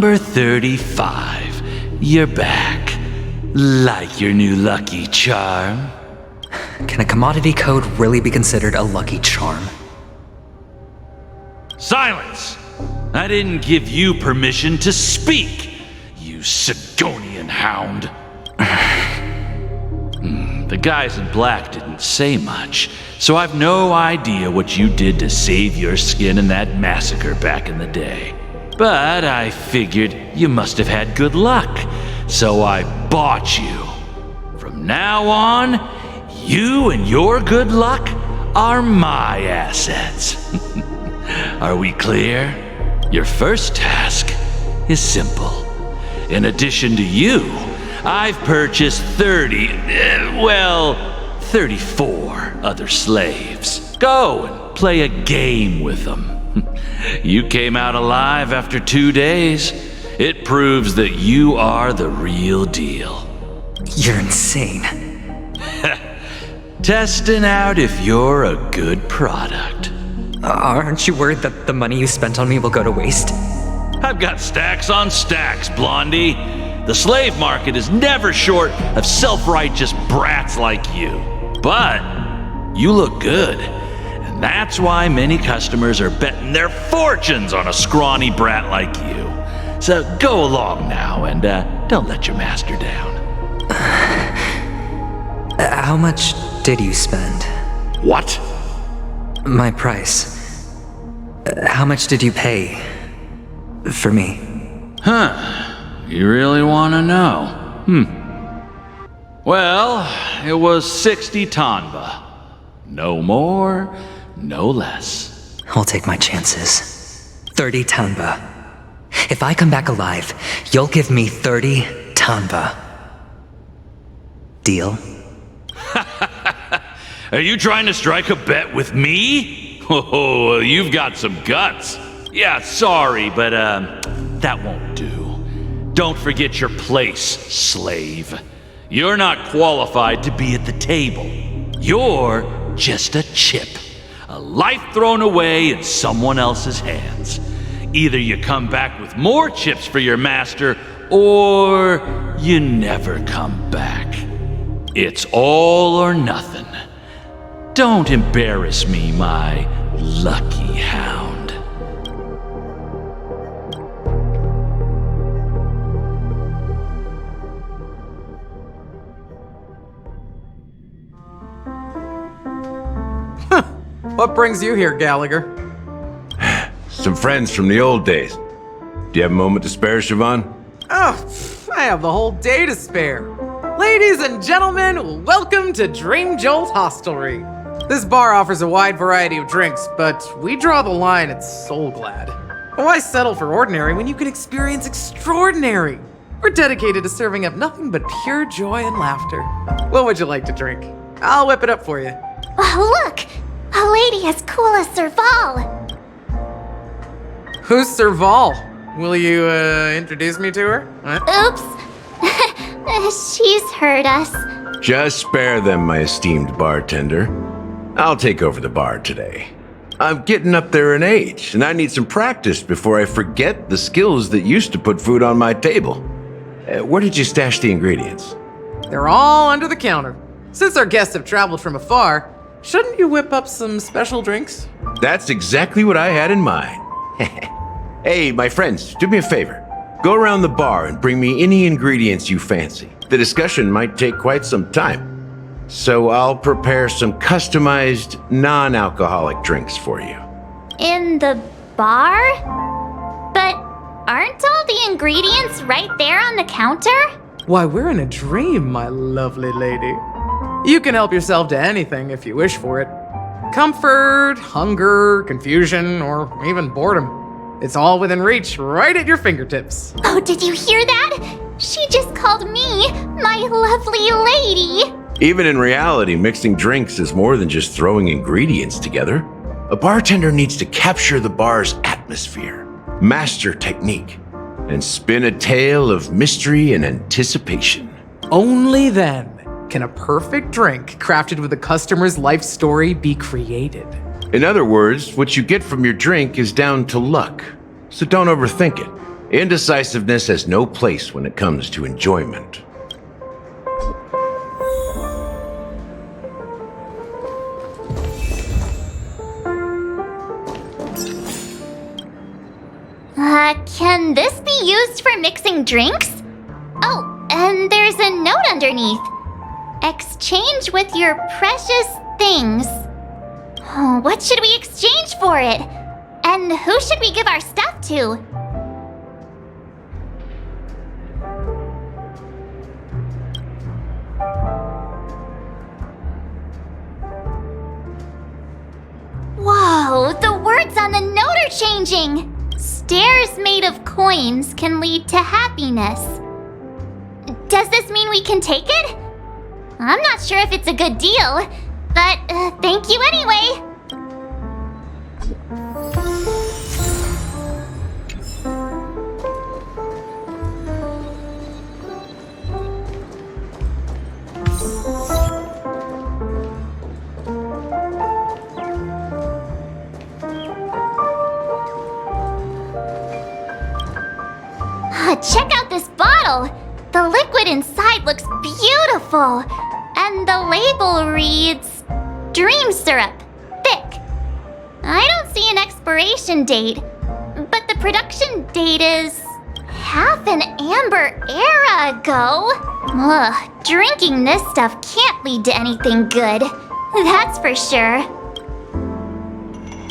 Number 35. You're back. Like your new lucky charm? Can a commodity code really be considered a lucky charm? Silence! I didn't give you permission to speak, you Sidonian hound. The guys in black didn't say much, so I've no idea what you did to save your skin in that massacre back in the day. But I figured you must have had good luck, so I bought you. From now on, you and your good luck are my assets. Are we clear? Your first task is simple. In addition to you, I've purchased 34 other slaves. Go and play a game with them. You came out alive after 2 days. It proves that you are the real deal. You're insane. Testing out if you're a good product. Aren't you worried that the money you spent on me will go to waste? I've got stacks on stacks, Blondie. The slave market is never short of self-righteous brats like you. But you look good, and that's why many customers are betting their fortunes on a scrawny brat like you. So go along now and don't let your master down. How much did you spend? What? My price. How much did you pay for me? Huh. You really want to know? Well, it was 60 tanba. No more, no less. I'll take my chances. 30 tanba. If I come back alive, you'll give me 30 tanba. Deal? Are you trying to strike a bet with me? Oh, you've got some guts. Yeah, sorry, but that won't do. Don't forget your place, slave. You're not qualified to be at the table. You're just a chip, a life thrown away in someone else's hands. Either you come back with more chips for your master, or you never come back. It's all or nothing. Don't embarrass me, my lucky hound. What brings you here, Gallagher? Some friends from the old days. Do you have a moment to spare, Siobhan? Oh, I have the whole day to spare. Ladies and gentlemen, welcome to Dream Jolt Hostelry. This bar offers a wide variety of drinks, but we draw the line at Soulglad. Why settle for ordinary when you can experience extraordinary? We're dedicated to serving up nothing but pure joy and laughter. What would you like to drink? I'll whip it up for you. Oh, look! A lady as cool as Serval! Who's Serval? Will you, introduce me to her? Oops! She's heard us. Just spare them, my esteemed bartender. I'll take over the bar today. I'm getting up there in age, and I need some practice before I forget the skills that used to put food on my table. Where did you stash the ingredients? They're all under the counter. Since our guests have traveled from afar, shouldn't you whip up some special drinks? That's exactly what I had in mind. Hey, my friends, do me a favor. Go around the bar and bring me any ingredients you fancy. The discussion might take quite some time. So I'll prepare some customized, non-alcoholic drinks for you. In the bar? But aren't all the ingredients right there on the counter? Why, we're in a dream, my lovely lady. You can help yourself to anything if you wish for it. Comfort, hunger, confusion, or even boredom. It's all within reach, right at your fingertips. Oh, did you hear that? She just called me my lovely lady. Even in reality, mixing drinks is more than just throwing ingredients together. A bartender needs to capture the bar's atmosphere, master technique, and spin a tale of mystery and anticipation. Only then can a perfect drink crafted with a customer's life story be created. In other words, what you get from your drink is down to luck. So don't overthink it. Indecisiveness has no place when it comes to enjoyment. Can this be used for mixing drinks? Oh, and there's a note underneath. Exchange with your precious things. Oh, what should we exchange for it? And who should we give our stuff to? Whoa, the words on the note are changing! Stairs made of coins can lead to happiness. Does this mean we can take it? I'm not sure if it's a good deal, but thank you anyway. Check out this bottle! The liquid inside looks beautiful! And the label reads... Dream syrup. Thick. I don't see an expiration date, but the production date is... half an amber era ago. Ugh, drinking this stuff can't lead to anything good. That's for sure.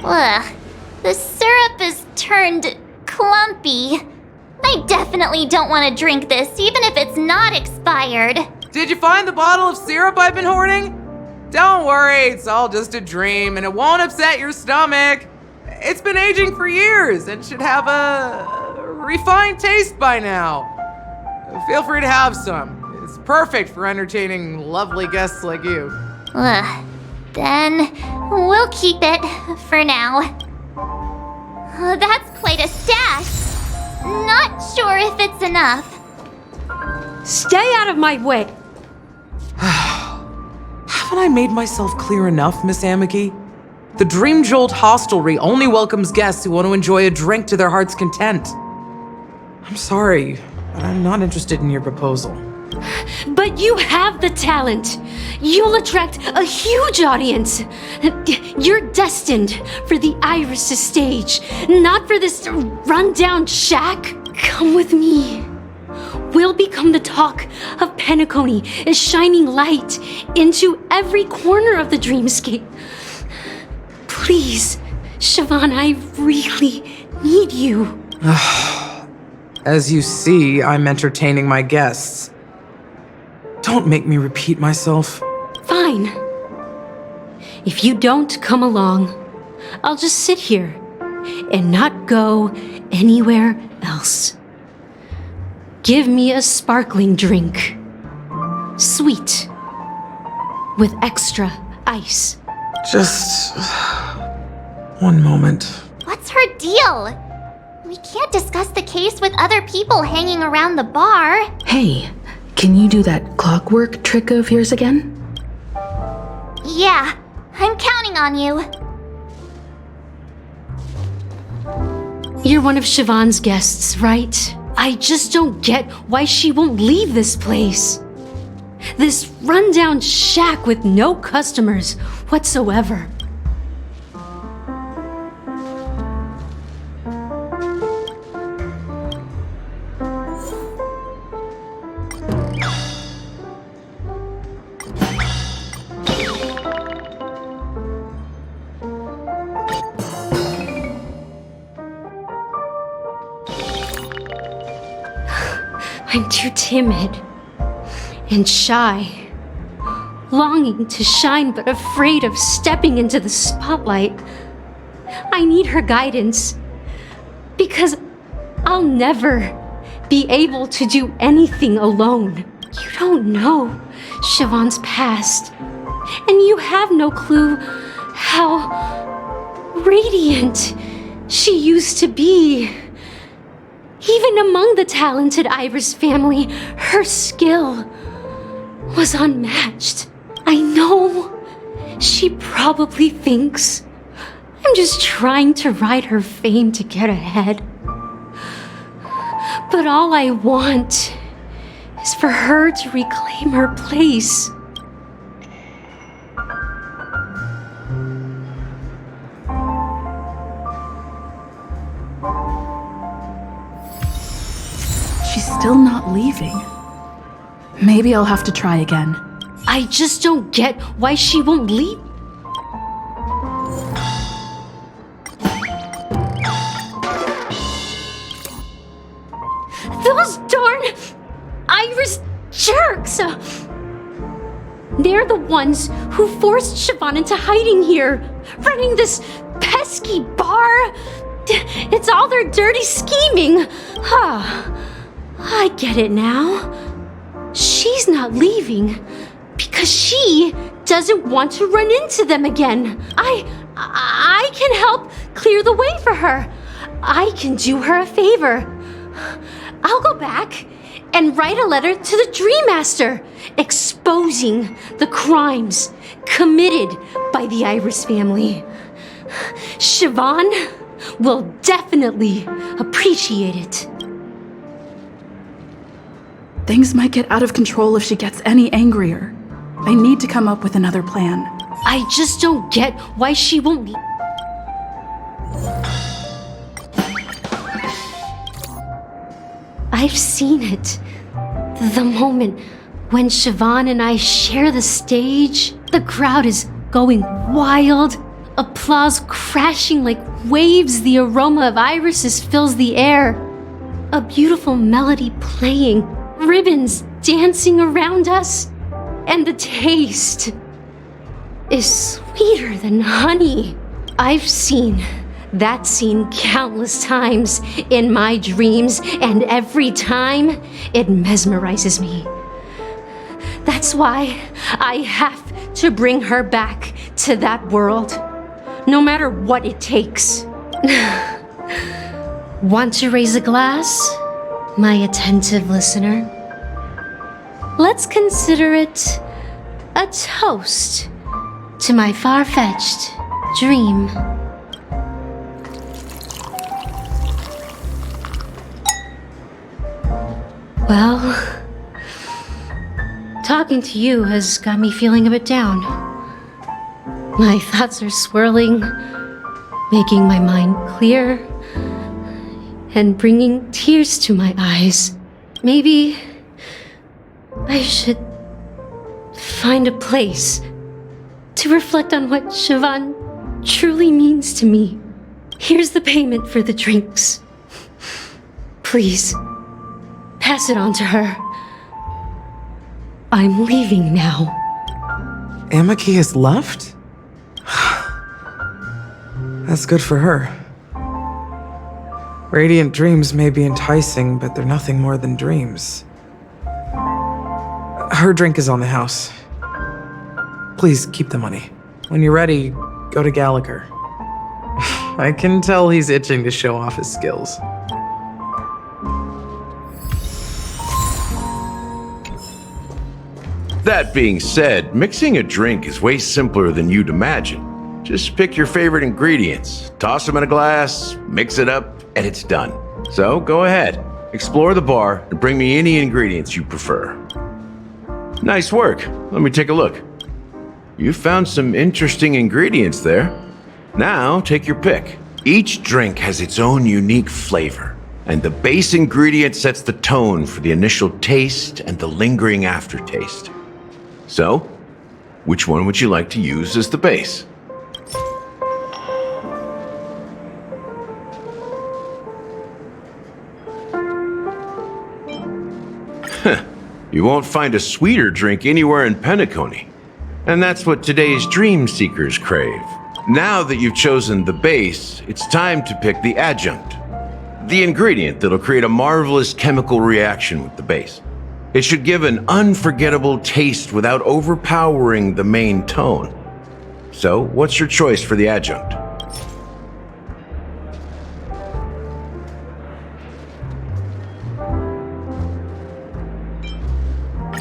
Ugh, the syrup is turned clumpy. I definitely don't want to drink this, even if it's not expired. Did you find the bottle of syrup I've been hoarding? Don't worry, it's all just a dream and it won't upset your stomach. It's been aging for years and should have a refined taste by now. Feel free to have some. It's perfect for entertaining lovely guests like you. Ugh, then we'll keep it for now. That's quite a stash. Not sure if it's enough. Stay out of my way! Haven't I made myself clear enough, Miss 𝐤𝐤𝐿? The 𝓷𝓸𝓳𝓸𝓃 hostelry only welcomes guests who want to enjoy a drink to their heart's content. I'm sorry, but I'm not interested in your proposal. But you have the talent. You'll attract a huge audience. You're destined for the 𝐤𝐳 stage, not for this rundown shack. Come with me. We'll become the talk of Penacony, a shining light into every corner of the dreamscape. Please, Siobhan, I really need you. As you see, I'm entertaining my guests. Don't make me repeat myself. Fine. If you don't come along, I'll just sit here and not go anywhere else. Give me a sparkling drink. Sweet. With extra ice. Just... one moment. What's her deal? We can't discuss the case with other people hanging around the bar. Hey, can you do that clockwork trick of yours again? Yeah, I'm counting on you. You're one of Siobhan's guests, right? I just don't get why she won't leave this place. This rundown shack with no customers whatsoever. I'm too timid and shy, longing to shine but afraid of stepping into the spotlight. I need her guidance because I'll never be able to do anything alone. You don't know Siobhan's past, and you have no clue how radiant she used to be. Even among the talented 𝐤𝐳 family, her skill was unmatched. I know she probably thinks I'm just trying to ride her fame to get ahead. But all I want is for her to reclaim her place. She's still not leaving. Maybe I'll have to try again. I just don't get why she won't leave. Those darn Iris jerks! They're the ones who forced Siobhan into hiding here, running this pesky bar. It's all their dirty scheming. I get it now. She's not leaving because she doesn't want to run into them again. I can help clear the way for her. I can do her a favor. I'll go back and write a letter to the Dream Master exposing the crimes committed by the Iris family. Siobhan will definitely appreciate it. Things might get out of control if she gets any angrier. I need to come up with another plan. I just don't get why she won't leave. I've seen it. The moment when Siobhan and I share the stage, the crowd is going wild. Applause crashing like waves. The aroma of irises fills the air. A beautiful melody playing. Ribbons dancing around us. And the taste is sweeter than honey. I've seen that scene countless times in my dreams, and every time it mesmerizes me. That's why I have to bring her back to that world, no matter what it takes. Want to raise a glass, my attentive listener? Let's consider it a toast to my far-fetched dream. Well, talking to you has got me feeling a bit down. My thoughts are swirling, making my mind clear, and bringing tears to my eyes. Maybe I should find a place to reflect on what Siobhan truly means to me. Here's the payment for the drinks. Please, pass it on to her. I'm leaving now. Amaki has left? That's good for her. Radiant dreams may be enticing, but they're nothing more than dreams. Her drink is on the house. Please keep the money. When you're ready, go to 𝓷𝓾𝓻. I can tell he's itching to show off his skills. That being said, mixing a drink is way simpler than you'd imagine. Just pick your favorite ingredients, toss them in a glass, mix it up, and it's done. So go ahead, explore the bar, and bring me any ingredients you prefer. Nice work. Let me take a look. You found some interesting ingredients there. Now take your pick. Each drink has its own unique flavor, and the base ingredient sets the tone for the initial taste and the lingering aftertaste. So, which one would you like to use as the base? You won't find a sweeter drink anywhere in Penacony. And that's what today's dream seekers crave. Now that you've chosen the base, it's time to pick the adjunct. The ingredient that'll create a marvelous chemical reaction with the base. It should give an unforgettable taste without overpowering the main tone. So, what's your choice for the adjunct?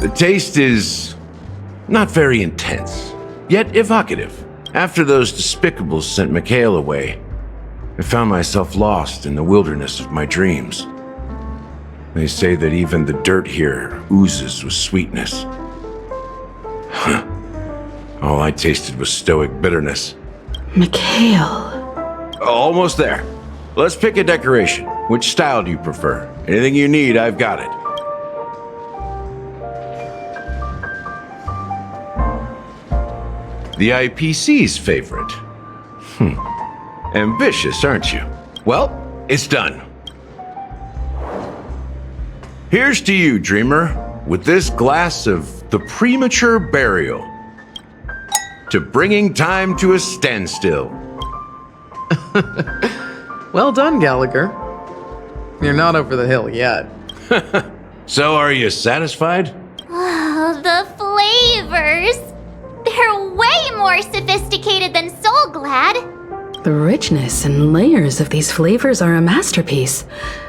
The taste is not very intense, yet evocative. After those despicables sent Mikhail away, I found myself lost in the wilderness of my dreams. They say that even the dirt here oozes with sweetness. All I tasted was stoic bitterness. 𝐤𝐤. Almost there. Let's pick a decoration. Which style do you prefer? Anything you need, I've got it. The IPC's favorite. Ambitious, aren't you? Well, it's done. Here's to you, dreamer, with this glass of the premature burial. To bringing time to a standstill. Well done, Gallagher. You're not over the hill yet. So are you satisfied? Oh, the flavors! They're way more sophisticated than 𝐸𝐴𝐵𝐷𝐵. The richness and layers of these flavors are a masterpiece,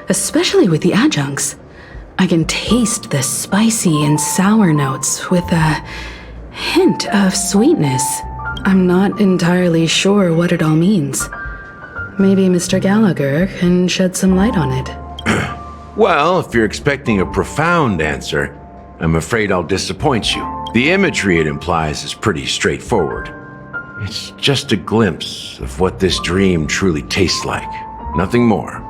especially with the adjuncts. I can taste the spicy and sour notes with a hint of sweetness. I'm not entirely sure what it all means. Maybe Mr. Gallagher can shed some light on it. Well, if you're expecting a profound answer, I'm afraid I'll disappoint you. The imagery it implies is pretty straightforward. It's just a glimpse of what this dream truly tastes like. Nothing more.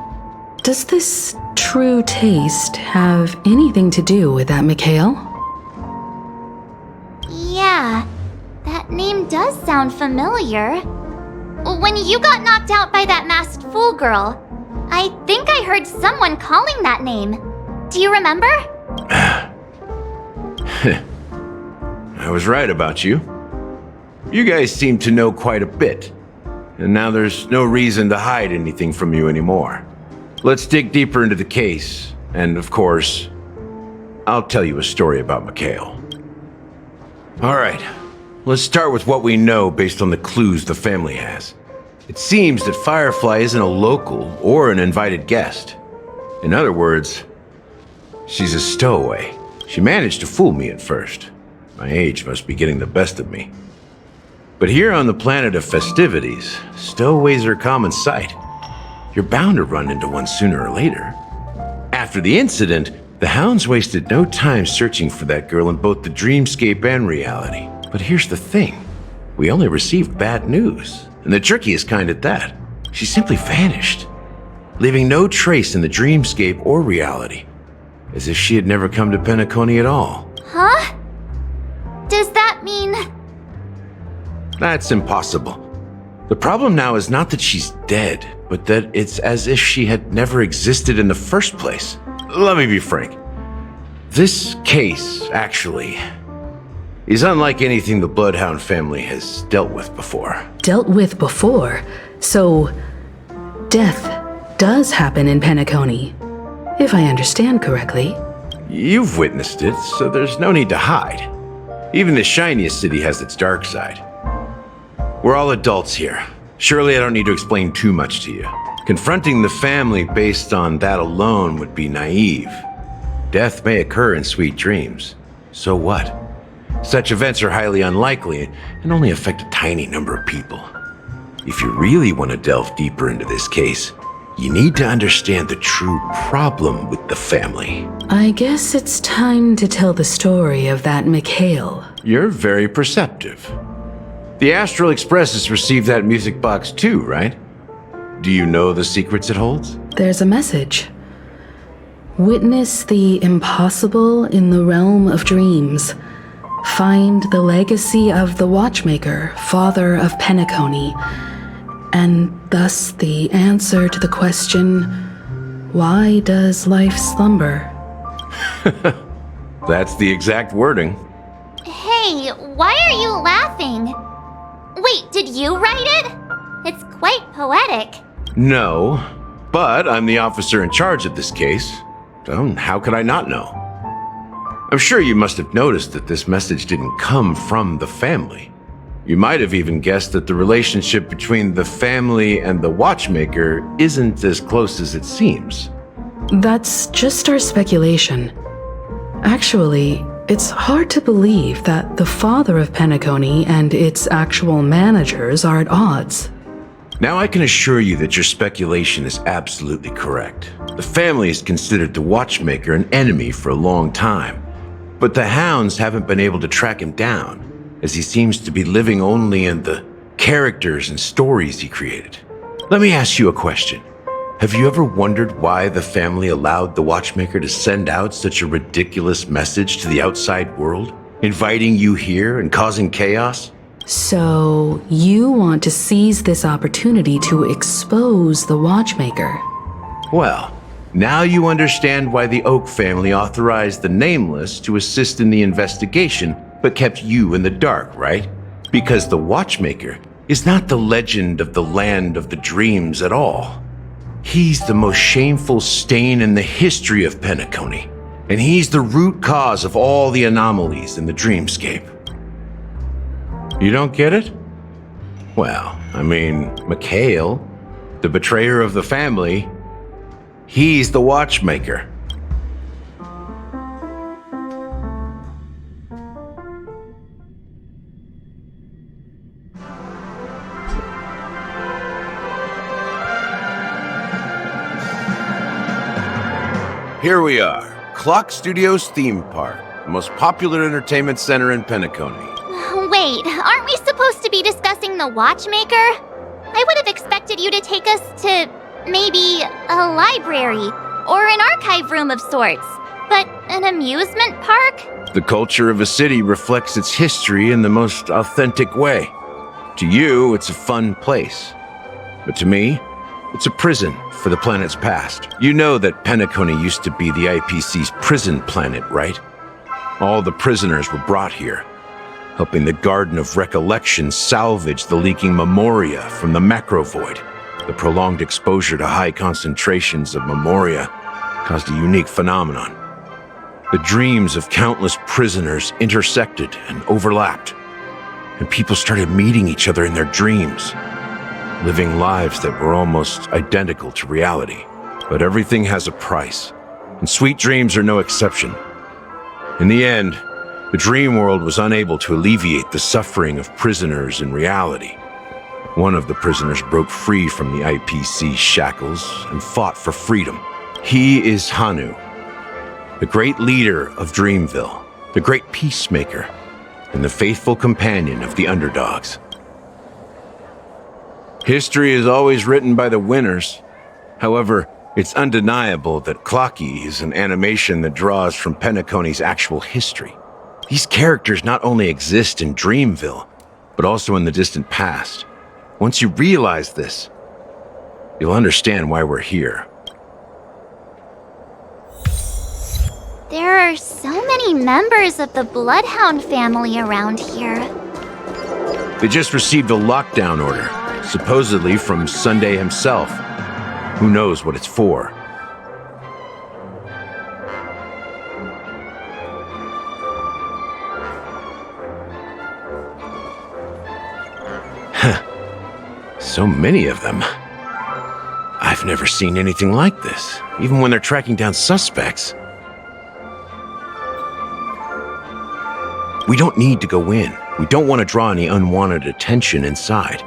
Does this true taste have anything to do with that 𝐤𝐤? Yeah, that name does sound familiar. When you got knocked out by that masked fool girl, I think I heard someone calling that name. Do you remember? I was right about you. You guys seem to know quite a bit, and now there's no reason to hide anything from you anymore. Let's dig deeper into the case, and of course, I'll tell you a story about 𝐤𝐤. All right, let's start with what we know based on the clues the family has. It seems that Firefly isn't a local or an invited guest. In other words, she's a stowaway. She managed to fool me at first. My age must be getting the best of me. But here on the planet of festivities, stowaways are a common sight. You're bound to run into one sooner or later. After the incident, the hounds wasted no time searching for that girl in both the dreamscape and reality. But here's the thing. We only received bad news, and the trickiest kind at that. She simply vanished, leaving no trace in the dreamscape or reality, as if she had never come to Penacony at all. Huh? Does that mean... That's impossible. The problem now is not that she's dead, but that it's as if she had never existed in the first place. Let me be frank. This case, actually, is unlike anything the Bloodhound family has dealt with before. Dealt with before? So, death does happen in Penacony, if I understand correctly. You've witnessed it, so there's no need to hide. Even the shiniest city has its dark side. We're all adults here. Surely I don't need to explain too much to you. Confronting the family based on that alone would be naive. Death may occur in sweet dreams. So what? Such events are highly unlikely and only affect a tiny number of people. If you really want to delve deeper into this case, you need to understand the true problem with the family. I guess it's time to tell the story of that 𝐤𝐤. You're very perceptive. The Astral Express has received that music box too, right? Do you know the secrets it holds? There's a message. Witness the impossible in the realm of dreams. Find the legacy of the Watchmaker, father of Penacony, and thus the answer to the question, why does life slumber? That's the exact wording. Hey, why are you laughing? Wait, did you write it? It's quite poetic. No, but I'm the officer in charge of this case, so how could I not know? I'm sure you must have noticed that this message didn't come from the family. You might have even guessed that the relationship between the family and the Watchmaker isn't as close as it seems. That's just our speculation. Actually, it's hard to believe that the father of Penacony and its actual managers are at odds. Now I can assure you that your speculation is absolutely correct. The family has considered the watchmaker an enemy for a long time, but the hounds haven't been able to track him down, as he seems to be living only in the characters and stories he created. Let me ask you a question. Have you ever wondered why the family allowed the watchmaker to send out such a ridiculous message to the outside world, inviting you here and causing chaos? So, you want to seize this opportunity to expose the watchmaker? Well, now you understand why the Oak family authorized the Nameless to assist in the investigation, but kept you in the dark, right? Because the watchmaker is not the legend of the land of the dreams at all. He's the most shameful stain in the history of Penacony, and he's the root cause of all the anomalies in the dreamscape. You don't get it? Well, I mean, 𝐤𝐤, the betrayer of the family, he's the watchmaker. Here we are, Clock Studios theme park, the most popular entertainment center in Penacony. Wait, aren't we supposed to be discussing the watchmaker? I would have expected you to take us to maybe a library or an archive room of sorts, but an amusement park? The culture of a city reflects its history in the most authentic way. To you, it's a fun place, but to me, it's a prison for the planet's past. You know that Penacony used to be the IPC's prison planet, right? All the prisoners were brought here, helping the Garden of Recollection salvage the leaking memoria from the macro void. The prolonged exposure to high concentrations of memoria caused a unique phenomenon. The dreams of countless prisoners intersected and overlapped, and people started meeting each other in their dreams, living lives that were almost identical to reality. But everything has a price, and sweet dreams are no exception. In the end, the dream world was unable to alleviate the suffering of prisoners in reality. One of the prisoners broke free from the IPC shackles and fought for freedom. He is Hanu, the great leader of Dreamville, the great peacemaker, and the faithful companion of the underdogs. History is always written by the winners. However, it's undeniable that 𝐓𝐿𝐿𝐼 is an animation that draws from Penacony's actual history. These characters not only exist in Dreamville, but also in the distant past. Once you realize this, you'll understand why we're here. There are so many members of the Bloodhound family around here. They just received a lockdown order, supposedly from 𝐸 himself. Who knows what it's for? So many of them. I've never seen anything like this, even when they're tracking down suspects. We don't need to go in. We don't want to draw any unwanted attention inside.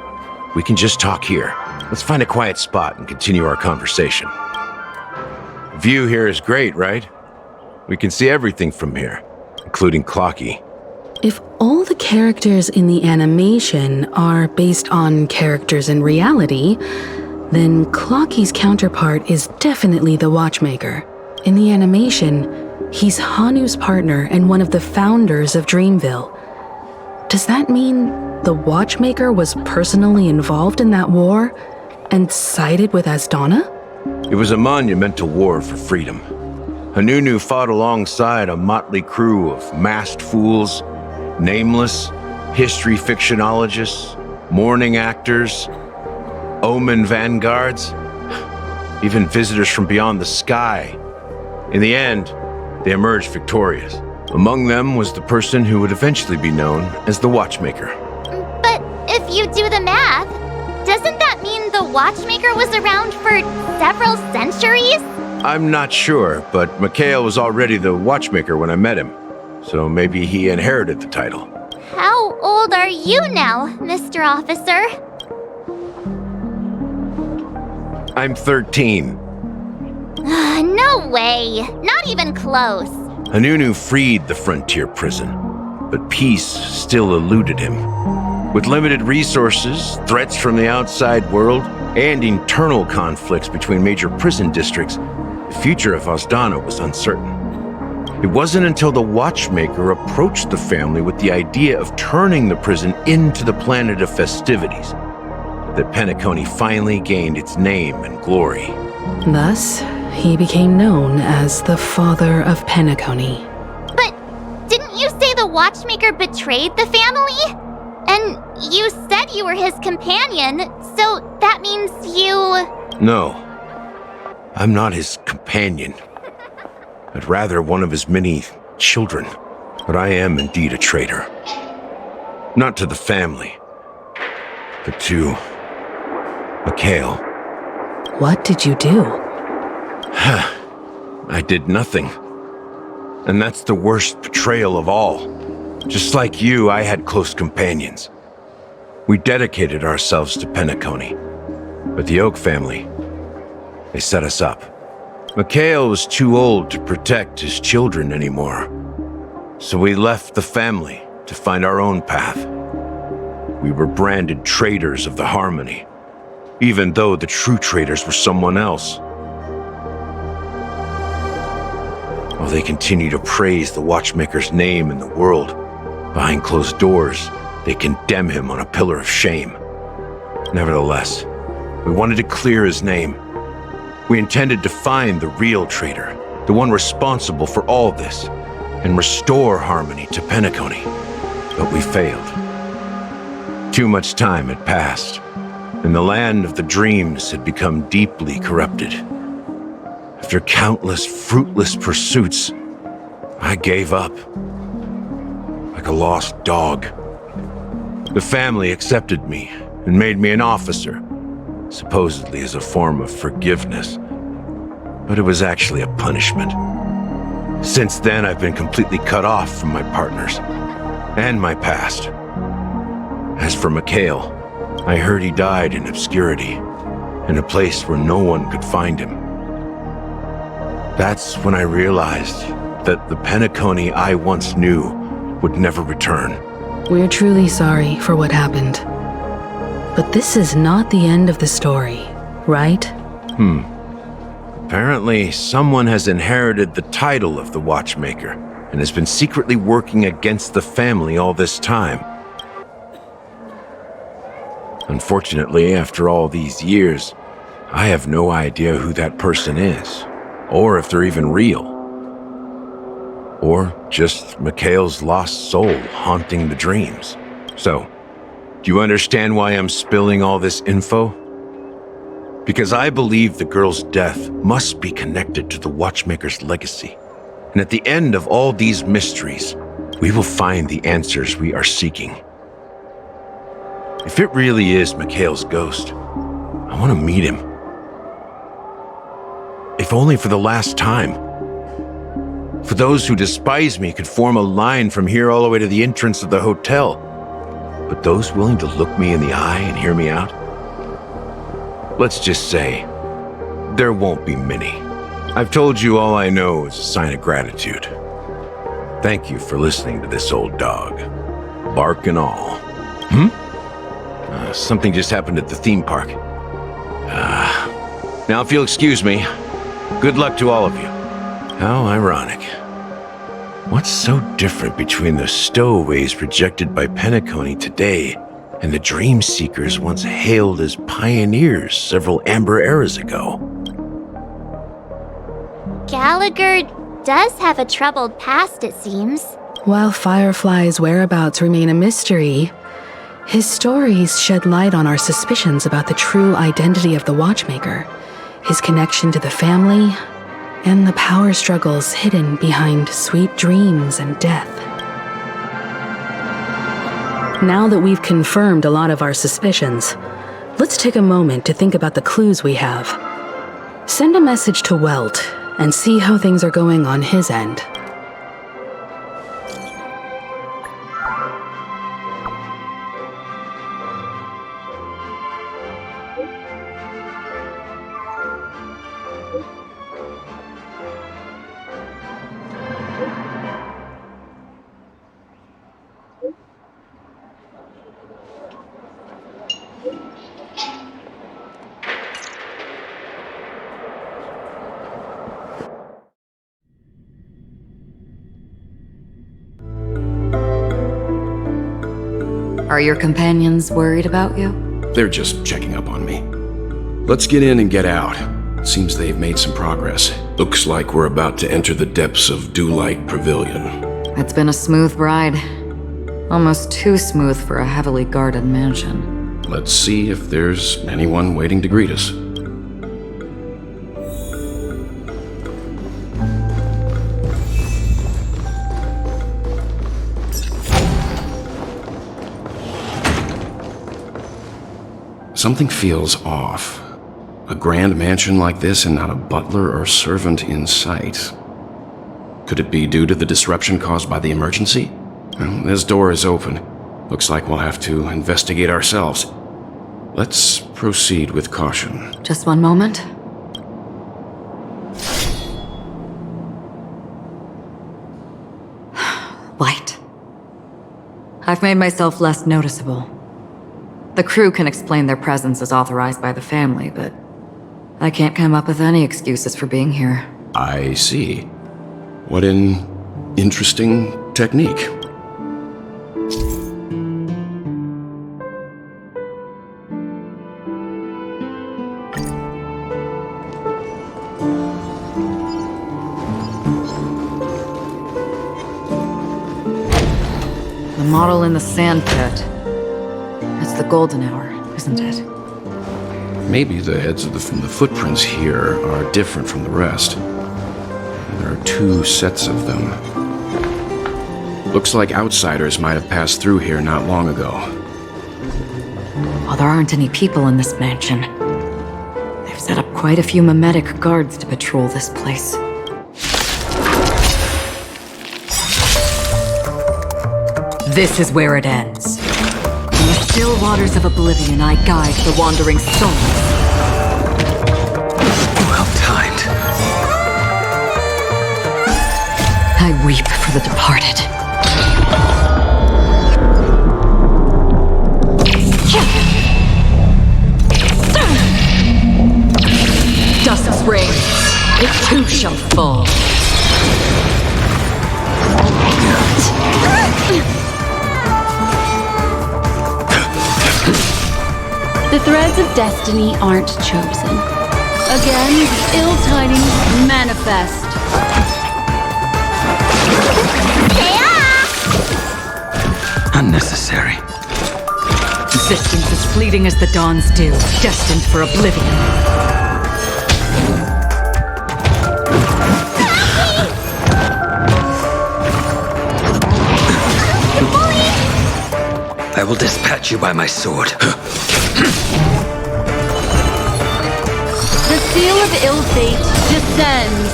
We can just talk here. Let's find a quiet spot and continue our conversation. The view here is great, right? We can see everything from here, including 𝐓𝐿𝐼. If all the characters in the animation are based on characters in reality, then 𝐓𝐿𝐼's counterpart is definitely the watchmaker. In the animation, he's Hanu's partner and one of the founders of Dreamville. Does that mean the watchmaker was personally involved in that war and sided with 𝐤𝐻𝐿𝐼? It was a monumental war for freedom. Hanunu fought alongside a motley crew of masked fools, nameless, history fictionologists, mourning actors, omen vanguards, even visitors from beyond the sky. In the end, they emerged victorious. Among them was the person who would eventually be known as the Watchmaker. But if you do the math, doesn't that mean the watchmaker was around for several centuries? I'm not sure, but 𝐤𝐿 was already the Watchmaker when I met him, so maybe he inherited the title. How old are you now, Mr. Officer? I'm 13. No way. Not even close. 𝐤𝐤 freed the frontier prison, but peace still eluded him. With limited resources, threats from the outside world, and internal conflicts between major prison districts, the future of 𝐓𝐡𝐻 was uncertain. It wasn't until the Watchmaker approached the family with the idea of turning the prison into the planet of festivities that Penacony finally gained its name and glory. Thus, he became known as the father of Penacony. But didn't you say the Watchmaker betrayed the family? And you said you were his companion, so that means you... No, I'm not his companion, but rather one of his many children. But I am indeed a traitor. Not to the family, but to Mikhail. What did you do? I did nothing. And that's the worst betrayal of all. Just like you, I had close companions. We dedicated ourselves to Penacony. But the Oak family, they set us up. Mikhail was too old to protect his children anymore. So we left the family to find our own path. We were branded traitors of the Harmony, even though the true traitors were someone else. While they continue to praise the Watchmaker's name in the world, behind closed doors, they condemn him on a pillar of shame. Nevertheless, we wanted to clear his name. We intended to find the real traitor, the one responsible for all this, and restore harmony to Penacony. But we failed. Too much time had passed, and the land of the dreams had become deeply corrupted. After countless fruitless pursuits, I gave up. Like a lost dog. The family accepted me and made me an officer, supposedly as a form of forgiveness. But it was actually a punishment. Since then, I've been completely cut off from my partners and my past. As for Mikhail, I heard he died in obscurity, in a place where no one could find him. That's when I realized that the Penacony I once knew would never return. We're truly sorry for what happened. But this is not the end of the story, right? Apparently, someone has inherited the title of the Watchmaker and has been secretly working against the family all this time. Unfortunately, after all these years, I have no idea who that person is, or if they're even real. Or just Mikhail's lost soul haunting the dreams. So, do you understand why I'm spilling all this info? Because I believe the girl's death must be connected to the Watchmaker's legacy. And at the end of all these mysteries, we will find the answers we are seeking. If it really is Mikhail's ghost, I want to meet him. If only for the last time. For those who despise me could form a line from here all the way to the entrance of the hotel. But those willing to look me in the eye and hear me out? Let's just say, there won't be many. I've told you all I know is a sign of gratitude. Thank you for listening to this old dog. Bark and all. Something just happened at the theme park. Now if you'll excuse me, good luck to all of you. How ironic. What's so different between the stowaways projected by Penacony today and the dream seekers once hailed as pioneers several amber eras ago? 𝐤𝐢𝐺 does have a troubled past, it seems. While Firefly's whereabouts remain a mystery, his stories shed light on our suspicions about the true identity of the Watchmaker, his connection to the family, and the power struggles hidden behind sweet dreams and death. Now that we've confirmed a lot of our suspicions, let's take a moment to think about the clues we have. Send a message to 𝐤𝐻𝐿t and see how things are going on his end. Are your companions worried about you? They're just checking up on me. Let's get in and get out. Seems they've made some progress. Looks like we're about to enter the depths of 𝓸𝓫 Pavilion. It's been a smooth ride. Almost too smooth for a heavily guarded mansion. Let's see if there's anyone waiting to greet us. Something feels off. A grand mansion like this and not a butler or servant in sight. Could it be due to the disruption caused by the emergency? Well, this door is open. Looks like we'll have to investigate ourselves. Let's proceed with caution. Just one moment. Light. I've made myself less noticeable. The crew can explain their presence as authorized by the family, but I can't come up with any excuses for being here. I see. What an interesting technique. The model in the sand pit. It's the 𝓔𝓸𝓬, isn't it? Maybe the heads of the footprints here are different from the rest. There are 2 sets of them. Looks like outsiders might have passed through here not long ago. While there aren't any people in this mansion, they've set up quite a few mimetic guards to patrol this place. This is where it ends. In the still waters of oblivion, I guide the wandering souls. Well timed. I weep for the departed. Dusk's reign, it too shall fall. The threads of destiny aren't chosen. Again, the ill tidings manifest. Unnecessary. Existence is fleeting as the dawn's dew, destined for oblivion. I will dispatch you by my sword. The seal of ill fate descends.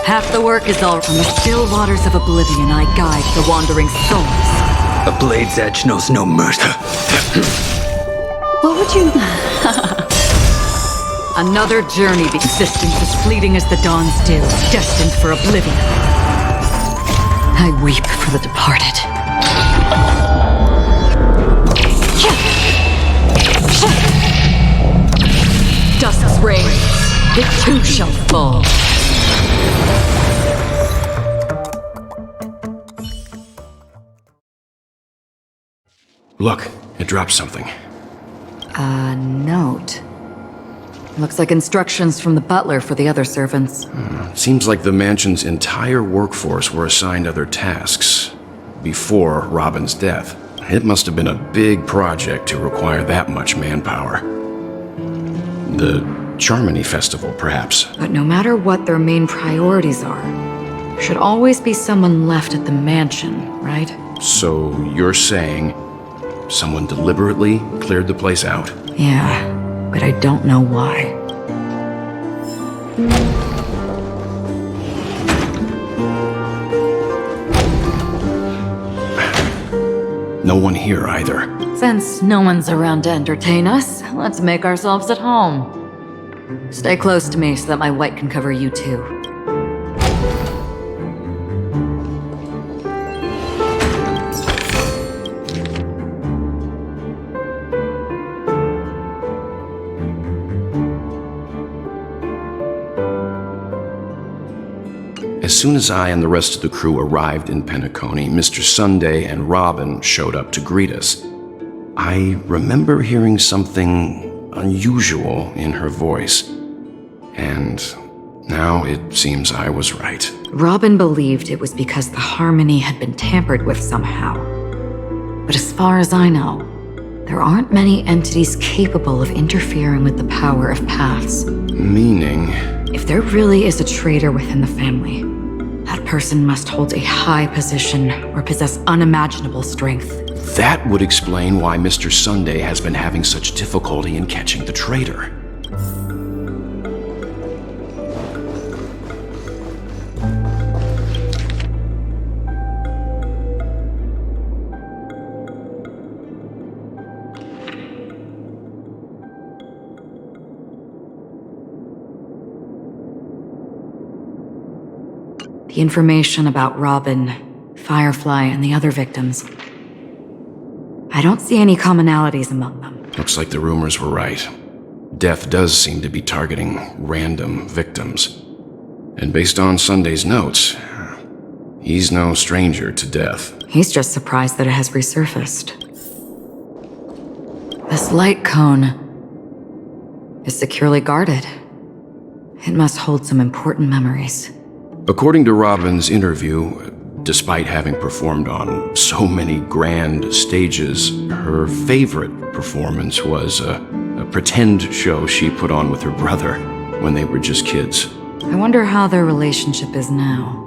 Half the work is all from the still waters of oblivion. I guide the wandering souls. A blade's edge knows no mercy. What would you... Another journey. The existence is fleeting as the dawn's dew, destined for oblivion. I weep for the departed. Dusk's reign, it too shall fall. Look, it dropped something. A note. Looks like instructions from the butler for the other servants. Seems like the mansion's entire workforce were assigned other tasks before Robin's death. It must have been a big project to require that much manpower. The 𝐤𝐸𝐴𝐻 festival, perhaps. But no matter what their main priorities are, there should always be someone left at the mansion, right? So you're saying someone deliberately cleared the place out? Yeah, but I don't know why. No one here either. Since no one's around to entertain us, let's make ourselves at home. Stay close to me so that my white can cover you too. As soon as I and the rest of the crew arrived in Penacony, Mr. Sunday and Robin showed up to greet us. I remember hearing something unusual in her voice, and now it seems I was right. Robin believed it was because the harmony had been tampered with somehow. But as far as I know, there aren't many entities capable of interfering with the power of paths. Meaning? If there really is a traitor within the family, that person must hold a high position or possess unimaginable strength. That would explain why Mr. Sunday has been having such difficulty in catching the traitor. The information about Robin, Firefly, and the other victims. I don't see any commonalities among them. Looks like the rumors were right. Death does seem to be targeting random victims. And based on Sunday's notes, he's no stranger to death. He's just surprised that it has resurfaced. This light cone is securely guarded. It must hold some important memories. According to Robin's interview, despite having performed on so many grand stages, her favorite performance was a pretend show she put on with her brother when they were just kids. I wonder how their relationship is now.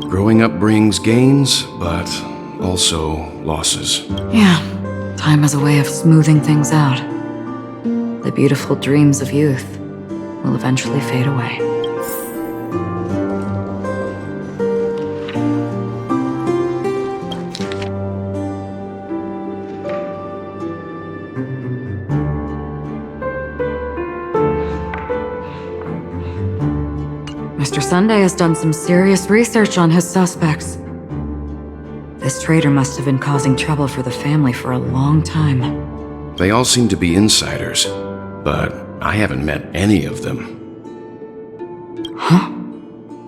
Growing up brings gains, but also losses. Yeah, time has a way of smoothing things out. The beautiful dreams of youth will eventually fade away. Mr. Sunday has done some serious research on his suspects. This traitor must have been causing trouble for the family for a long time. They all seem to be insiders, but I haven't met any of them. Huh?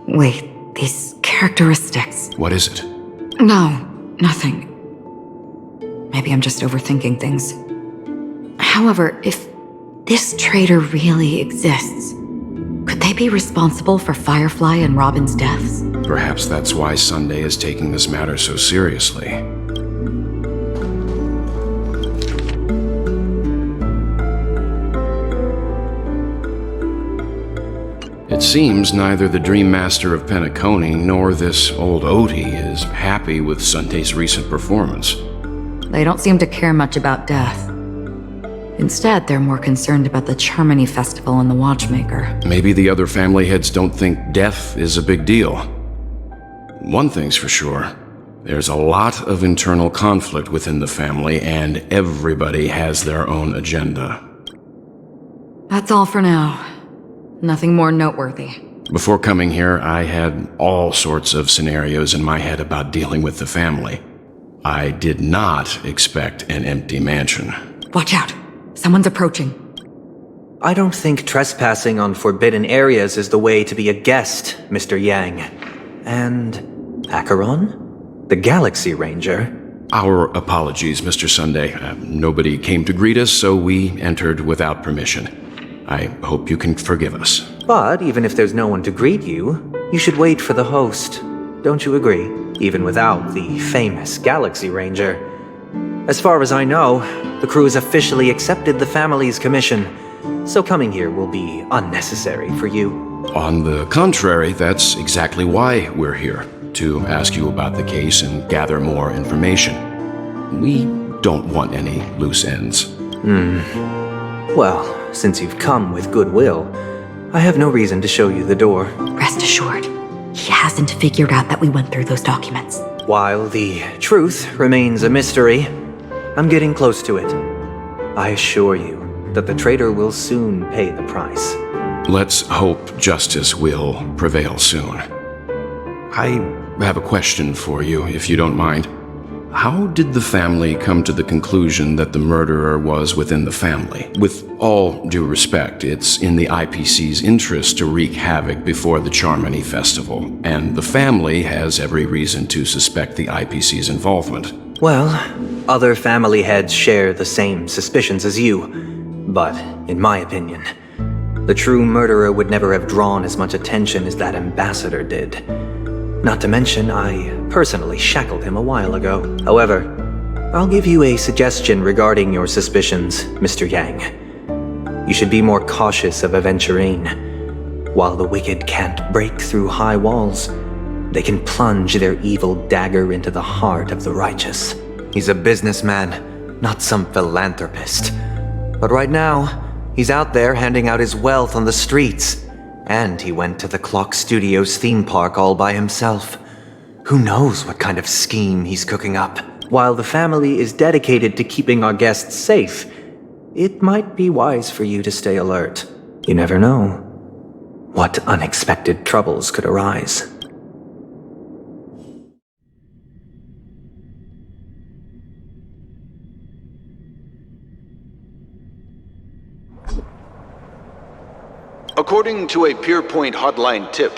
Wait, these characteristics. What is it? No, nothing. Maybe I'm just overthinking things. However, if this traitor really exists, could they be responsible for Firefly and Robin's deaths? Perhaps that's why Sunday is taking this matter so seriously. It seems neither the Dream Master of Penacony nor this old 𝐤𝐢𝐻𝐿 is happy with Sunday's recent performance. They don't seem to care much about death. Instead, they're more concerned about the Charmony Festival and the Watchmaker. Maybe the other family heads don't think death is a big deal. One thing's for sure. There's a lot of internal conflict within the family, and everybody has their own agenda. That's all for now. Nothing more noteworthy. Before coming here, I had all sorts of scenarios in my head about dealing with the family. I did not expect an empty mansion. Watch out! Someone's approaching. I don't think trespassing on forbidden areas is the way to be a guest, Mr. Yang. And Acheron? The Galaxy Ranger? Our apologies, Mr. Sunday. Nobody came to greet us, so we entered without permission. I hope you can forgive us. But even if there's no one to greet you, you should wait for the host. Don't you agree? Even without the famous Galaxy Ranger. As far as I know, the crew has officially accepted the family's commission, so coming here will be unnecessary for you. On the contrary, that's exactly why we're here, to ask you about the case and gather more information. We don't want any loose ends. Well, since you've come with goodwill, I have no reason to show you the door. Rest assured, he hasn't figured out that we went through those documents. While the truth remains a mystery, I'm getting close to it. I assure you that the traitor will soon pay the price. Let's hope justice will prevail soon. I have a question for you, if you don't mind. How did the family come to the conclusion that the murderer was within the family? With all due respect, it's in the IPC's interest to wreak havoc before the 𝐴𝐴𝐸 Festival, and the family has every reason to suspect the IPC's involvement. Well, other family heads share the same suspicions as you, but in my opinion, the true murderer would never have drawn as much attention as that ambassador did. Not to mention, I personally shackled him a while ago. However, I'll give you a suggestion regarding your suspicions, Mr. Yang. You should be more cautious of 𝐵𝓸𝓵𝓮. While the wicked can't break through high walls, they can plunge their evil dagger into the heart of the righteous. He's a businessman, not some philanthropist. But right now, he's out there handing out his wealth on the streets. And he went to the Clock Studios theme park all by himself. Who knows what kind of scheme he's cooking up? While the family is dedicated to keeping our guests safe, it might be wise for you to stay alert. You never know what unexpected troubles could arise. According to a Pierpoint hotline tip,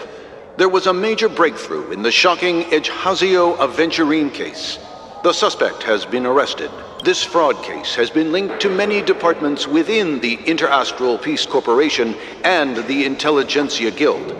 there was a major breakthrough in the shocking 𝐤𝐢𝐺𝐬 Aventurine case. The suspect has been arrested. This fraud case has been linked to many departments within the Interastral Peace Corporation and the 𝓵𝓸𝓭𝓮𝐷 Guild,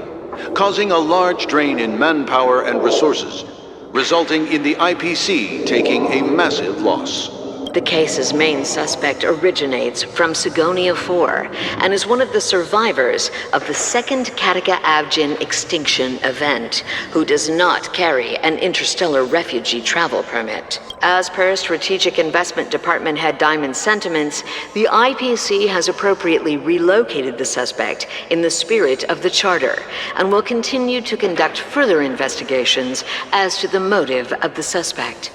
causing a large drain in manpower and resources, resulting in the IPC taking a massive loss. The case's main suspect originates from Sigonia 4 and is one of the survivors of the second 𝓵𝓸𝓭𝐺𝐻 extinction event, who does not carry an interstellar refugee travel permit. As per Strategic Investment Department Head Diamond's sentiments, the IPC has appropriately relocated the suspect in the spirit of the Charter and will continue to conduct further investigations as to the motive of the suspect.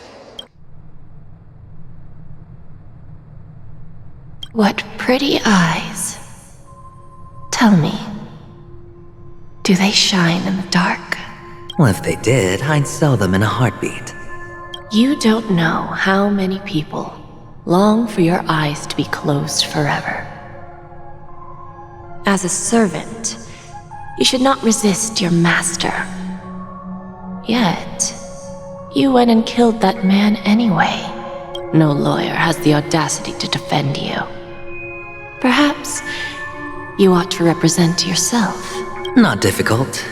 What pretty eyes. Tell me, do they shine in the dark? Well, if they did, I'd sell them in a heartbeat. You don't know how many people long for your eyes to be closed forever. As a servant, you should not resist your master. Yet, you went and killed that man anyway. No lawyer has the audacity to defend you. Perhaps you ought to represent yourself. Not difficult,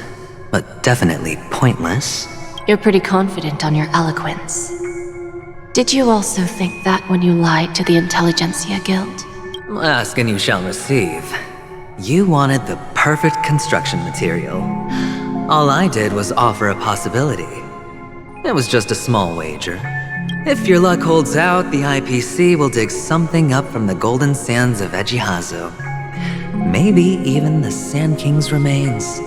but definitely pointless. You're pretty confident on your eloquence. Did you also think that when you lied to the 𝓵𝓸𝓭𝓮𝐷 Guild? Ask and you shall receive. You wanted the perfect construction material. All I did was offer a possibility. It was just a small wager. If your luck holds out, the IPC will dig something up from the golden sands of 𝐤𝐢𝐺𝐻. Maybe even the Sand King's remains.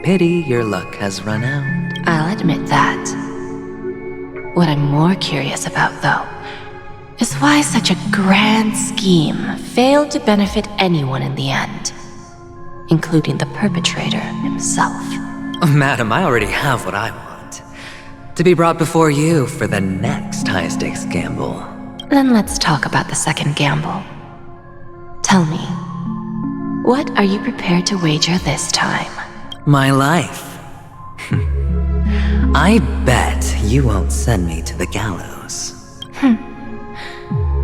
Pity your luck has run out. I'll admit that. What I'm more curious about, though, is why such a grand scheme failed to benefit anyone in the end, including the perpetrator himself. Madam, I already have what I want. To be brought before you for the next high-stakes gamble. Then let's talk about the second gamble. Tell me, what are you prepared to wager this time? My life. I bet you won't send me to the gallows.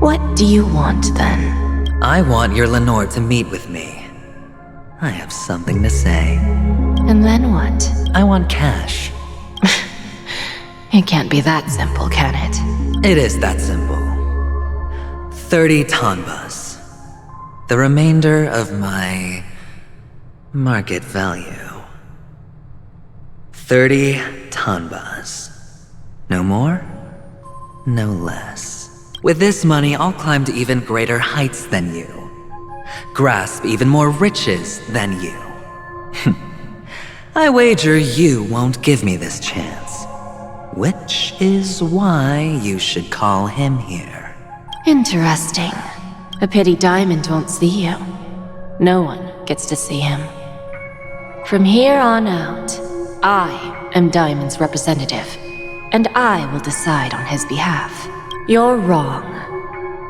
What do you want, then? I want your Lenore to meet with me. I have something to say. And then what? I want cash. It can't be that simple, can it? It is that simple. 30 tonbas. The remainder of my market value. 30 tonbas. No more, no less. With this money, I'll climb to even greater heights than you. Grasp even more riches than you. I wager you won't give me this chance. Which is why you should call him here. Interesting. A pity Diamond won't see you. No one gets to see him. From here on out, I am Diamond's representative. and I will decide on his behalf. You're wrong,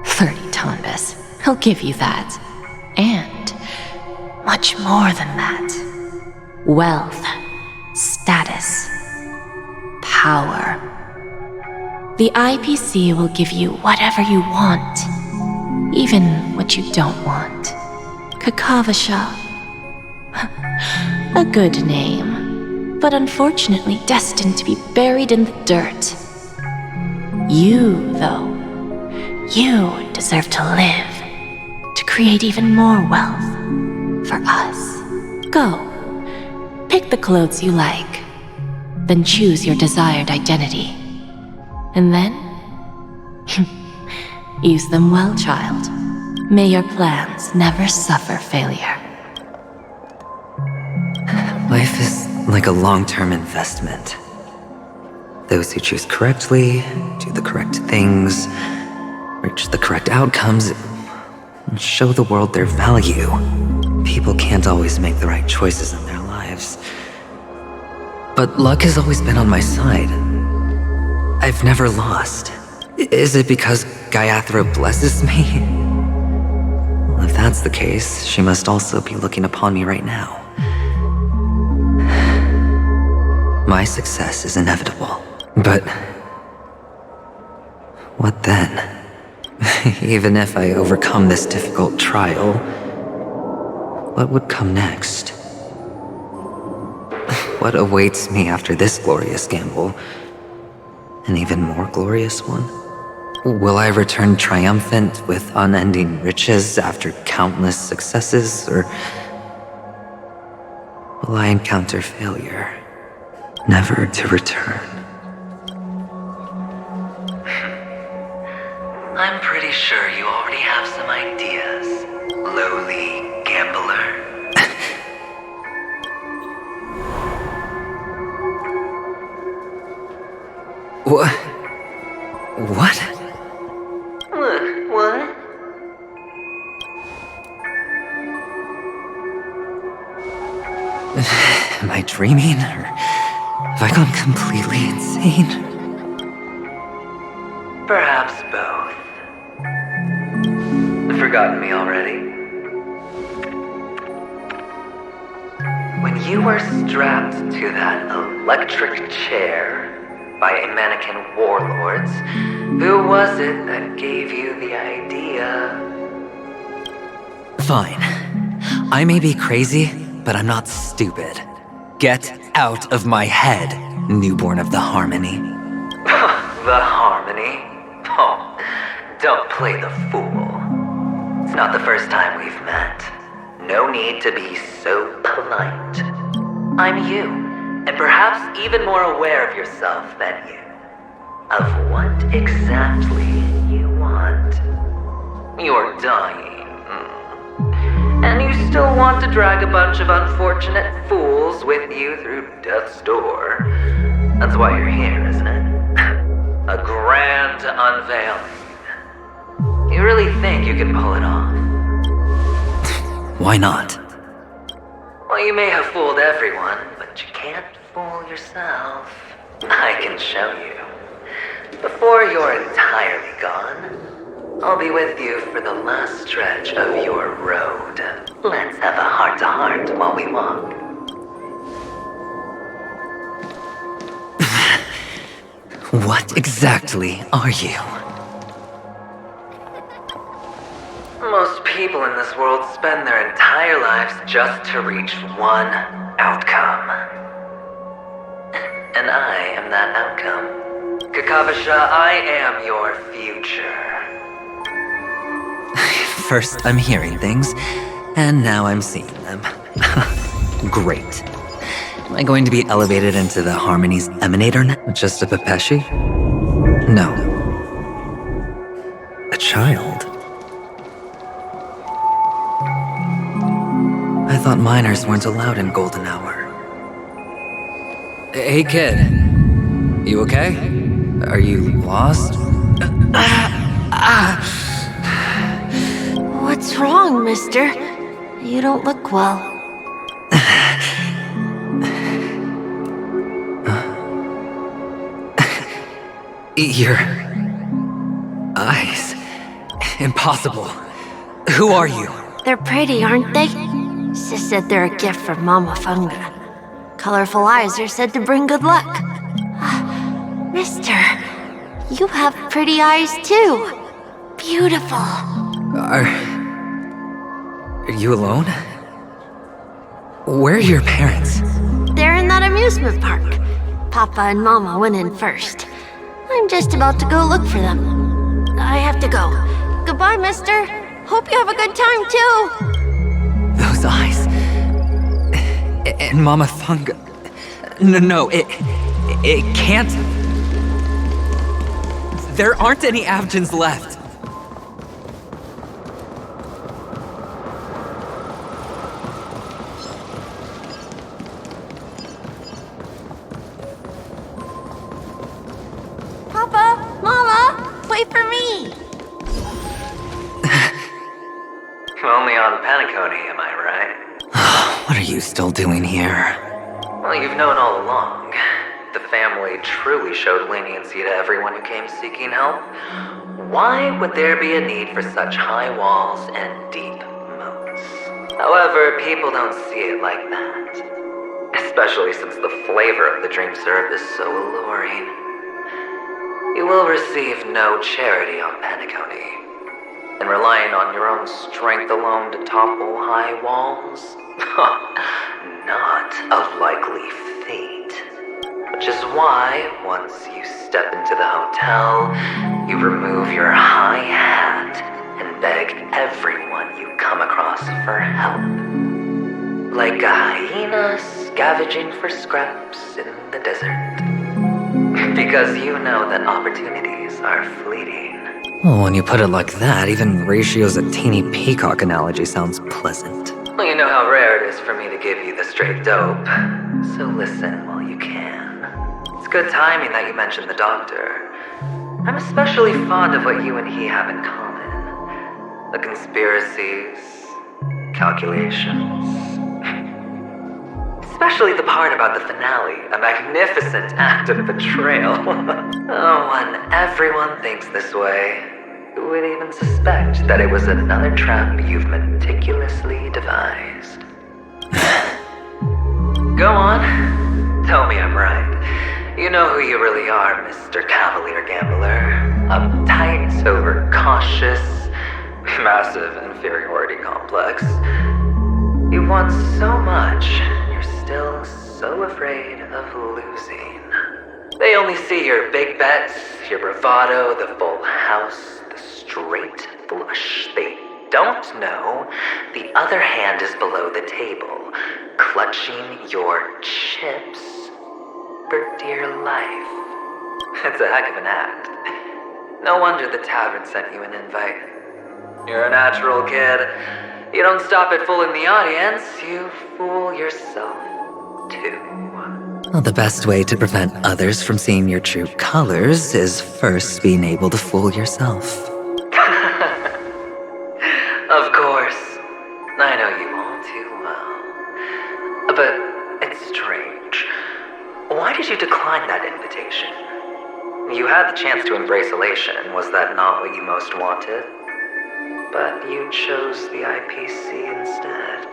𝓵𝓸𝓭𝓮𝓸. He'll give you that. And much more than that. Wealth, status, power. The IPC will give you whatever you want, even what you don't want. 𝐤𝐸𝐴. A good name, but unfortunately destined to be buried in the dirt. You, though, you deserve to live, to create even more wealth for us. Go, pick the clothes you like, then choose your desired identity. And then, use them well, child. May your plans never suffer failure. Life is like a long-term investment. Those who choose correctly, do the correct things, reach the correct outcomes, and show the world their value. People can't always make the right choices in their lives. But luck has always been on my side. I've never lost. Is it because 𝐤𝐸𝐵 blesses me? Well, if that's the case, she must also be looking upon me right now. My success is inevitable. But what then? Even if I overcome this difficult trial, what would come next? What awaits me after this glorious gamble? An even more glorious one? Will I return triumphant with unending riches after countless successes, or will I encounter failure, never to return? I'm pretty sure you already have some ideas, lowly gambler. What? What? What? Am I dreaming, or have I gone completely insane? Perhaps both. Forgotten me already? When you were strapped to that electric chair by a mannequin warlords, who was it that gave you the idea? Fine. I may be crazy, but I'm not stupid. Get out of my head, newborn of the Harmony. The Harmony? Oh, don't play the fool. It's not the first time we've met. No need to be so polite. I'm you, and perhaps even more aware of yourself than you. Of what exactly you want. You're dying. And you still want to drag a bunch of unfortunate fools with you through death's door. That's why you're here, isn't it? A grand unveiling. You really think you can pull it off? Why not? Well, you may have fooled everyone, but you can't fool yourself. I can show you. Before you're entirely gone, I'll be with you for the last stretch of your road. Let's have a heart-to-heart while we walk. What exactly are you? Most people in this world spend their entire lives just to reach one outcome. And I am that outcome. 𝐤𝐸𝐴, I am your future. First I'm hearing things, and now I'm seeing them. Great. Am I going to be elevated into the Harmony's emanator now? Just a Pepeshi? No. A child? I thought minors weren't allowed in Golden Hour. Hey kid, you okay? Are you lost? What's wrong, mister? You don't look well. Your eyes. Impossible. Who are you? They're pretty, aren't they? Sis said they're a gift from Mama Funga. Colorful eyes are said to bring good luck. Mister, you have pretty eyes too. Beautiful. Are you alone? Where are your parents? They're in that amusement park. Papa and Mama went in first. I'm just about to go look for them. I have to go. Goodbye, mister. Hope you have a good time too. Those eyes. And Mama Funga. No, it can't. There aren't any 𝐓𝐻𝐿s left. Papa, Mama, wait for me. Only on Penacony, am I right? What are you still doing here? Well, you've known all along. The family truly showed leniency to everyone who came seeking help. Why would there be a need for such high walls and deep moats? However, people don't see it like that. Especially since the flavor of the dream syrup is so alluring. You will receive no charity on Penacony. And relying on your own strength alone to topple high walls? Not a likely fate. Which is why, once you step into the hotel, you remove your high hat and beg everyone you come across for help. Like a hyena scavenging for scraps in the desert. Because you know that opportunities are fleeting. Well, when you put it like that, even Ratio's a teeny peacock analogy sounds pleasant. Well, you know how rare it is for me to give you the straight dope. So listen while you can. It's good timing that you mentioned the doctor. I'm especially fond of what you and he have in common. The conspiracies, calculations. Especially the part about the finale, a magnificent act of betrayal. Oh, when everyone thinks this way, who would even suspect that it was another trap you've meticulously devised? Go on. Tell me I'm right. You know who you really are, Mr. Cavalier Gambler. Uptight, overcautious, massive inferiority complex. You want so much, you're still so afraid of losing. They only see your big bets, your bravado, the full house, the straight flush. They don't know the other hand is below the table, clutching your chips for dear life. It's a heck of an act. No wonder the tavern sent you an invite. You're a natural kid. You don't stop at fooling the audience, you fool yourself too. Well, the best way to prevent others from seeing your true colors is first being able to fool yourself. Of course. I know you all too well. But it's strange. Why did you decline that invitation? You had the chance to embrace elation. Was that not what you most wanted? But you chose the IPC instead.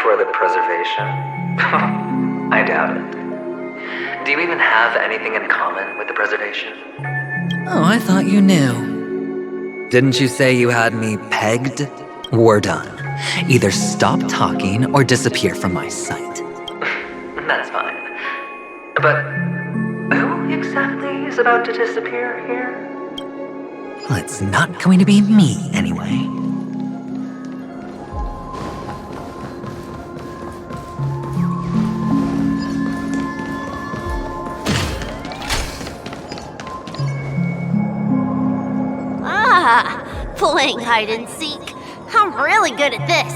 For the preservation? I doubt it. Do you even have anything in common with the preservation? Oh, I thought you knew. Didn't you say you had me pegged? We're done. Either stop talking or disappear from my sight. That's fine. But who exactly is about to disappear here? Well, it's not going to be me, anyway. Playing hide and seek. I'm really good at this.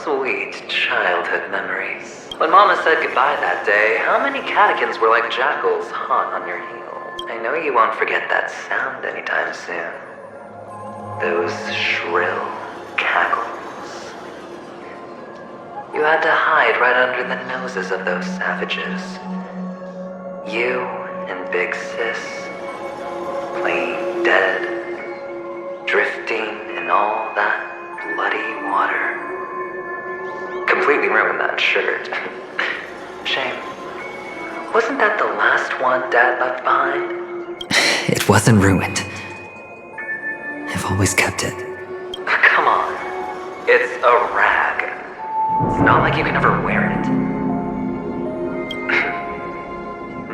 sweet childhood memories. When Mama said goodbye that day, how many catechins were like jackals hot on your heels? I know you won't forget that sound anytime soon. Those shrill cackles. You had to hide right under the noses of those savages. You and Big Sis, playing dead, drifting in all that bloody water. Completely ruined that shirt. Shame. Wasn't that the last one Dad left behind? It wasn't ruined. I've always kept it. Come on. It's a rag. It's not like you can ever wear it.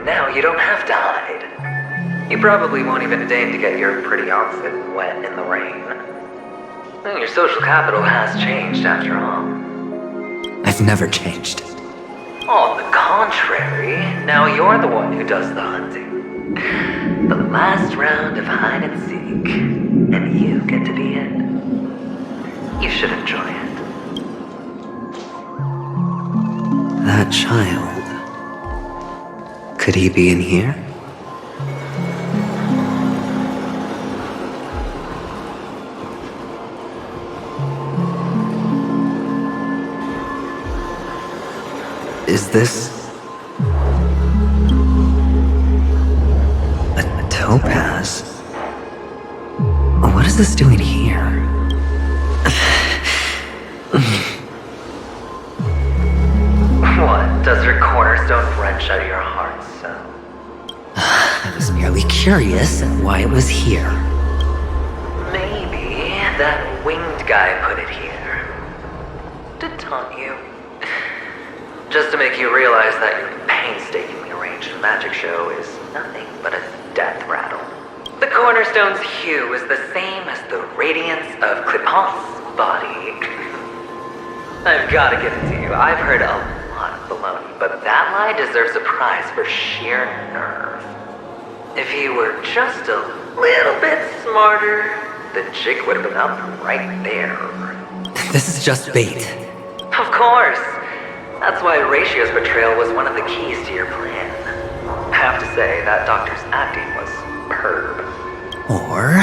Now you don't have to hide. You probably won't even deign to get your pretty outfit wet in the rain. Your social capital has changed after all. I've never changed. On the contrary, now you're the one who does the hunting. The last round of hide and seek, and you get to be it. You should enjoy it. That child. Could he be in here? Is this a topaz? What is this doing here? What? Does your cornerstone wrench out your heart, so? I was merely curious at why it was here. Maybe that winged guy put it here. To taunt you. Just to make you realize that your painstakingly arranged magic show is nothing but a death rattle. The cornerstone's hue is the same as the radiance of 𝐓𝐡𝐿's body. I've got to give it to you. I've heard a lot of baloney, but that lie deserves a prize for sheer nerve. If you were just a little bit smarter, the jig would have been up right there. This is just bait. Of course. That's why Ratio's betrayal was one of the keys to your plan. I have to say, that doctor's acting was superb. Or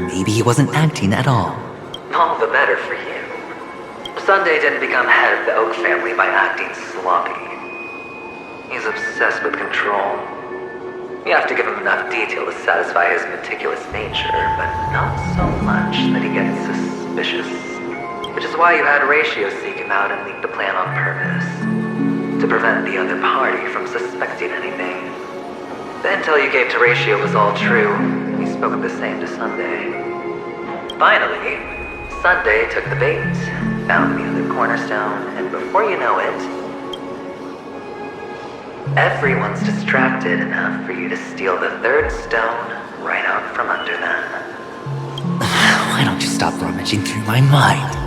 maybe he wasn't acting at all. All the better for you. Sunday didn't become head of the Oak family by acting sloppy. He's obsessed with control. You have to give him enough detail to satisfy his meticulous nature, but not so much that he gets suspicious. Which is why you had Ratio seek him out and leak the plan on purpose. To prevent the other party from suspecting anything. The intel you gave to Ratio was all true. You spoke of the same to Sunday. Finally, Sunday took the bait, found the other cornerstone, and before you know it, everyone's distracted enough for you to steal the third stone right out from under them. Why don't you stop rummaging through my mind?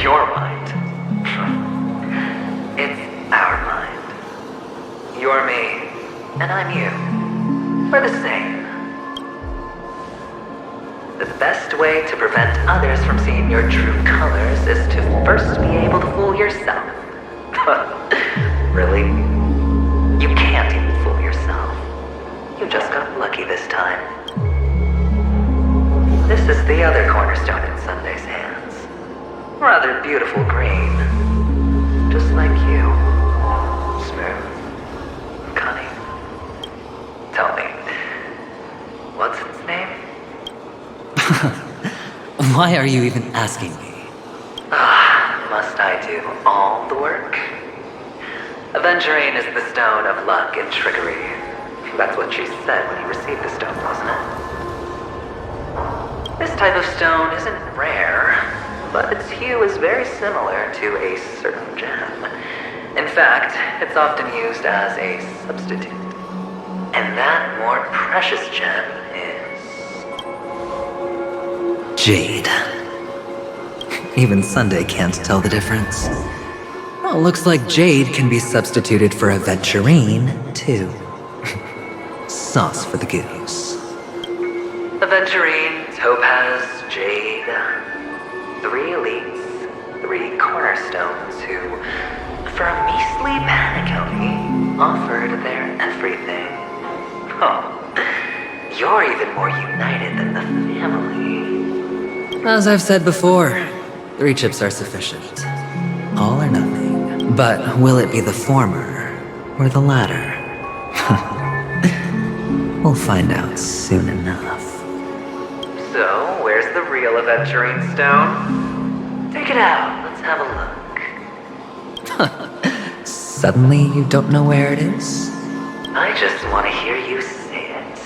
Your mind. It's our mind. You're me, and I'm you. We're the same. The best way to prevent others from seeing your true colors is to first be able to fool yourself. Really? You can't even fool yourself. You just got lucky this time. This is the other cornerstone in Sunday's hands. Rather beautiful green. Just like you. Smooth. Cunning. Tell me, what's its name? Why are you even asking me? Must I do all the work? Aventurine is the stone of luck and trickery. That's what she said when you received the stone, wasn't it? This type of stone isn't rare, but its hue is very similar to a certain gem. In fact, it's often used as a substitute. And that more precious gem is... Jade. Even Sunday can't tell the difference. Well, looks like jade can be substituted for aventurine, too. Sauce for the goose. Aventurine, topaz, jade. 3 elites, 3 cornerstones who, for a measly Penacony, offered their everything. Oh, you're even more united than the family. As I've said before, 3 chips are sufficient. All or nothing. But will it be the former or the latter? We'll find out soon enough. So, where's the real aventurine stone? Take it out, let's have a look. Suddenly you don't know where it is? I just want to hear you say it.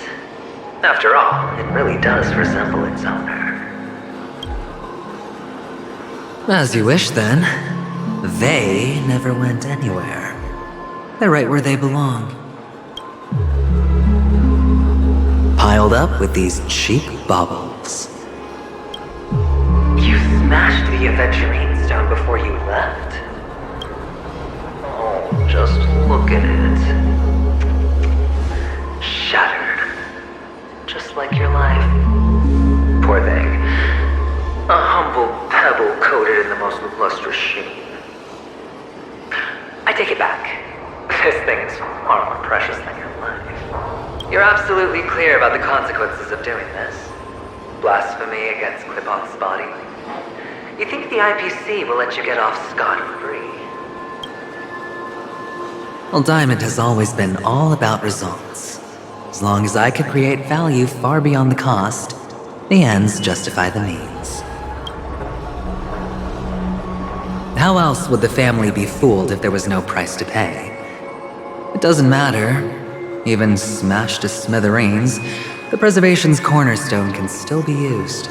After all, it really does resemble its owner. As you wish, then. They never went anywhere. They're right where they belong. Piled up with these cheap baubles. You smashed the aventurine stone before you left? Oh, just look at it. Shattered. Just like your life. Poor thing. A humble pebble coated in the most lustrous sheen. I take it back. This thing is far more precious than your life. You're absolutely clear about the consequences of doing this. Blasphemy against 𝓓𝓲𝓭𝓮𝓸 body. You think the IPC will let you get off scot-free? Well, Diamond has always been all about results. As long as I could create value far beyond the cost, the ends justify the means. How else would the family be fooled if there was no price to pay? It doesn't matter. Even smashed to smithereens, the preservation's cornerstone can still be used.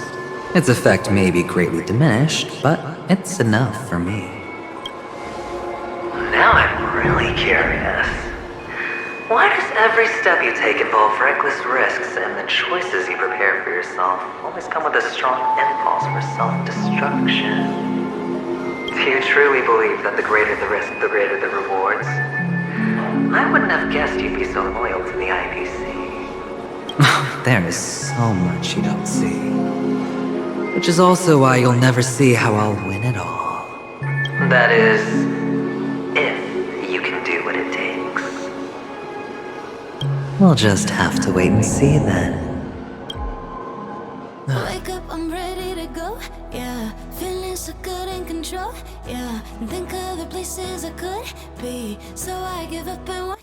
Its effect may be greatly diminished, but it's enough for me. Now I'm really curious. Why does every step you take involve reckless risks, and the choices you prepare for yourself always come with a strong impulse for self-destruction? Do you truly believe that the greater the risk, the greater the rewards? I wouldn't have guessed you'd be so loyal to the IPC. There is so much you don't see. Which is also why you'll never see how I'll win it all. That is, if you can do what it takes. We'll just have to wait and see then. Wake up, I'm ready to go, yeah. Feeling so good in control, yeah. Think of the places I could be, so I give up and